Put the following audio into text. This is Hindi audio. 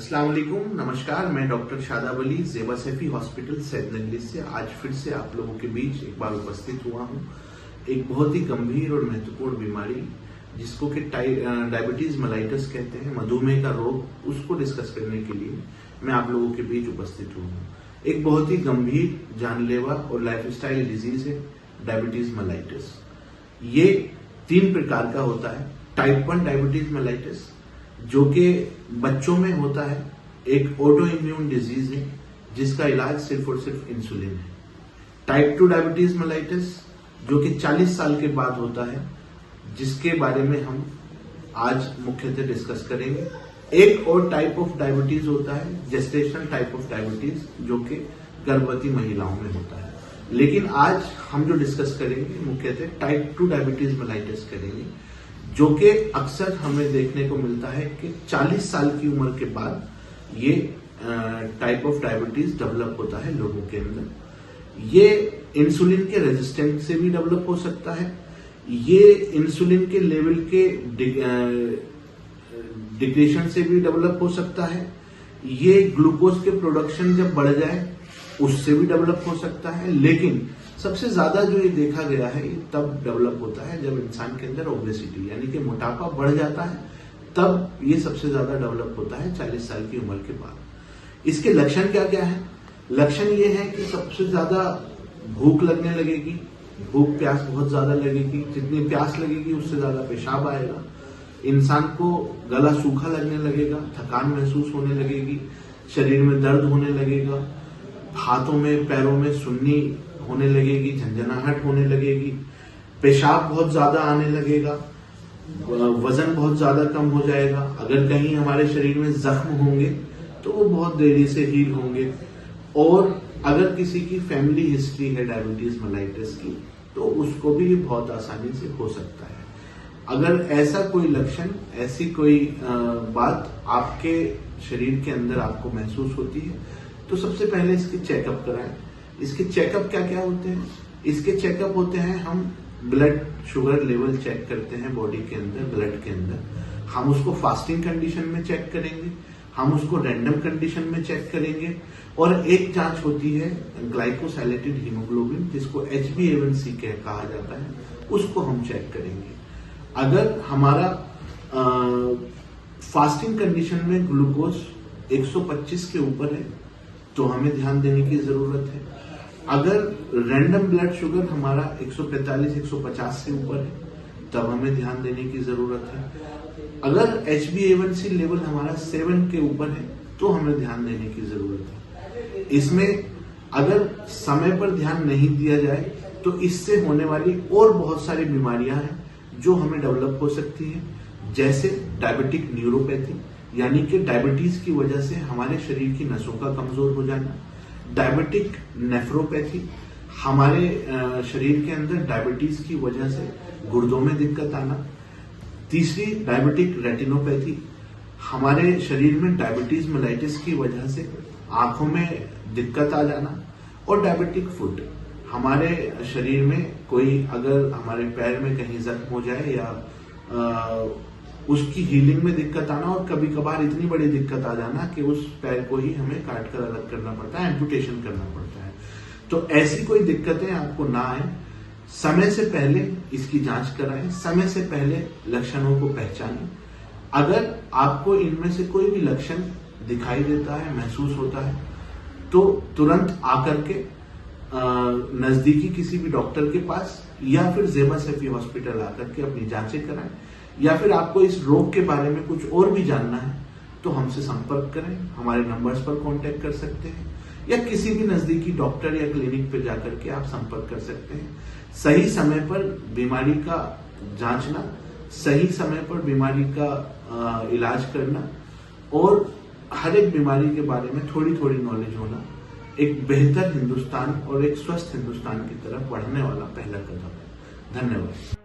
अस्सलाम वालेकुम, नमस्कार। मैं डॉक्टर शादाब अली, ज़ेबा सैफी हॉस्पिटल सैदनगली से आज फिर से आप लोगों के बीच एक बार उपस्थित हुआ हूं। एक बहुत ही गंभीर और महत्वपूर्ण बीमारी जिसको कि डायबिटीज मेलाइटस कहते हैं, मधुमेह का रोग, उसको डिस्कस करने के लिए मैं आप लोगों के बीच उपस्थित हुआ हूँ। एक बहुत ही गंभीर, जानलेवा और लाइफस्टाइल डिजीज है डायबिटीज मेलाइटस। ये 3 प्रकार का होता है। टाइप 1 डायबिटीज मेलाइटस जो कि बच्चों में होता है, एक ऑटो इम्यून डिजीज है जिसका इलाज सिर्फ और सिर्फ इंसुलिन है। टाइप 2 डायबिटीज मेलाइटस जो कि 40 साल के बाद होता है, जिसके बारे में हम आज मुख्यतः डिस्कस करेंगे। एक और टाइप ऑफ डायबिटीज होता है, जेस्टेशनल टाइप ऑफ डायबिटीज, जो कि गर्भवती महिलाओं में होता है। लेकिन आज हम जो डिस्कस करेंगे मुख्यतः टाइप 2 डायबिटीज मेलाइटस करेंगे, जो कि अक्सर हमें देखने को मिलता है कि 40 साल की उम्र के बाद ये टाइप ऑफ डायबिटीज डेवलप होता है लोगों के अंदर। ये इंसुलिन के रेजिस्टेंट से भी डेवलप हो सकता है। ये इंसुलिन के लेवल के डिक्रीशन से भी डेवलप हो सकता है। ये ग्लूकोज के प्रोडक्शन जब बढ़ जाए उससे भी डेवलप हो सकता है। लेकिन सबसे ज्यादा जो ये देखा गया है, ये तब डेवलप होता है जब इंसान के अंदर ओबेसिटी यानी कि मोटापा बढ़ जाता है, तब ये सबसे ज्यादा डेवलप होता है 40 साल की उम्र के बाद। इसके लक्षण क्या क्या है? लक्षण ये है कि सबसे ज्यादा भूख लगने लगेगी, भूख प्यास बहुत ज्यादा लगेगी। जितनी प्यास लगेगी उससे ज्यादा पेशाब आएगा। इंसान को गला सूखा लगने लगेगा, थकान महसूस होने लगेगी, शरीर में दर्द होने लगेगा, हाथों में पैरों में सुन्नी होने लगेगी, झंझनाहट होने लगेगी, पेशाब बहुत ज्यादा आने लगेगा, वजन बहुत ज्यादा कम हो जाएगा। अगर कहीं हमारे शरीर में जख्म होंगे तो वो बहुत देरी से हील होंगे। और अगर किसी की फैमिली हिस्ट्री है डायबिटीज मेलाइटस की, तो उसको भी बहुत आसानी से हो सकता है। अगर ऐसा कोई लक्षण, ऐसी कोई बात आपके शरीर के अंदर आपको महसूस होती है, तो सबसे पहले इसकी चेकअप कराएं। इसके चेकअप क्या क्या होते हैं? इसके चेकअप होते हैं, हम ब्लड शुगर लेवल चेक करते हैं बॉडी के अंदर, ब्लड के अंदर। हम उसको फास्टिंग कंडीशन में चेक करेंगे, हम उसको रैंडम कंडीशन में चेक करेंगे। और एक जांच होती है ग्लाइकोसाइलेटेड हीमोग्लोबिन, जिसको HbA1c कहा जाता है, उसको हम चेक करेंगे। अगर हमारा फास्टिंग कंडीशन में ग्लूकोज 125 के ऊपर है तो हमें ध्यान देने की जरूरत है। अगर रैंडम ब्लड शुगर हमारा 145-150 से ऊपर है तब हमें ध्यान देने की जरूरत है। अगर HbA1c लेवल हमारा 7 के ऊपर है तो हमें ध्यान देने की जरूरत है। इसमें अगर समय पर ध्यान नहीं दिया जाए तो इससे होने वाली और बहुत सारी बीमारियां हैं जो हमें डेवलप हो सकती हैं, जैसे डायबिटिक न्यूरोपैथी, यानी कि डायबिटीज की वजह से हमारे शरीर की नसों का कमजोर हो जाना। डायबिटिक नेफ्रोपैथी, हमारे शरीर के अंदर डायबिटीज की वजह से गुर्दों में दिक्कत आना। तीसरी डायबिटिक रेटिनोपैथी, हमारे शरीर में डायबिटीज मेलाइटिस की वजह से आंखों में दिक्कत आ जाना। और डायबिटिक फुट, हमारे शरीर में कोई अगर हमारे पैर में कहीं जख्म हो जाए या उसकी हीलिंग में दिक्कत आना, और कभी कभार इतनी बड़ी दिक्कत आ जाना कि उस पैर को ही हमें काट कर अलग करना पड़ता है, एम्पुटेशन करना पड़ता है। तो ऐसी कोई दिक्कतें आपको ना आए, समय से पहले इसकी जांच कराएं, समय से पहले लक्षणों को पहचानें। अगर आपको इनमें से कोई भी लक्षण दिखाई देता है, महसूस होता है, तो तुरंत आकर के नजदीकी किसी भी डॉक्टर के पास या फिर ज़ेबा सैफी हॉस्पिटल आकर के अपनी जांचें कराएं। या फिर आपको इस रोग के बारे में कुछ और भी जानना है तो हमसे संपर्क करें, हमारे नंबर्स पर कांटेक्ट कर सकते हैं, या किसी भी नजदीकी डॉक्टर या क्लिनिक पे जाकर के आप संपर्क कर सकते हैं। सही समय पर बीमारी का जांचना, सही समय पर बीमारी का इलाज करना और हर एक बीमारी के बारे में थोड़ी थोड़ी नॉलेज होना एक बेहतर हिंदुस्तान और एक स्वस्थ हिंदुस्तान की तरफ बढ़ने वाला पहला कदम है। धन्यवाद।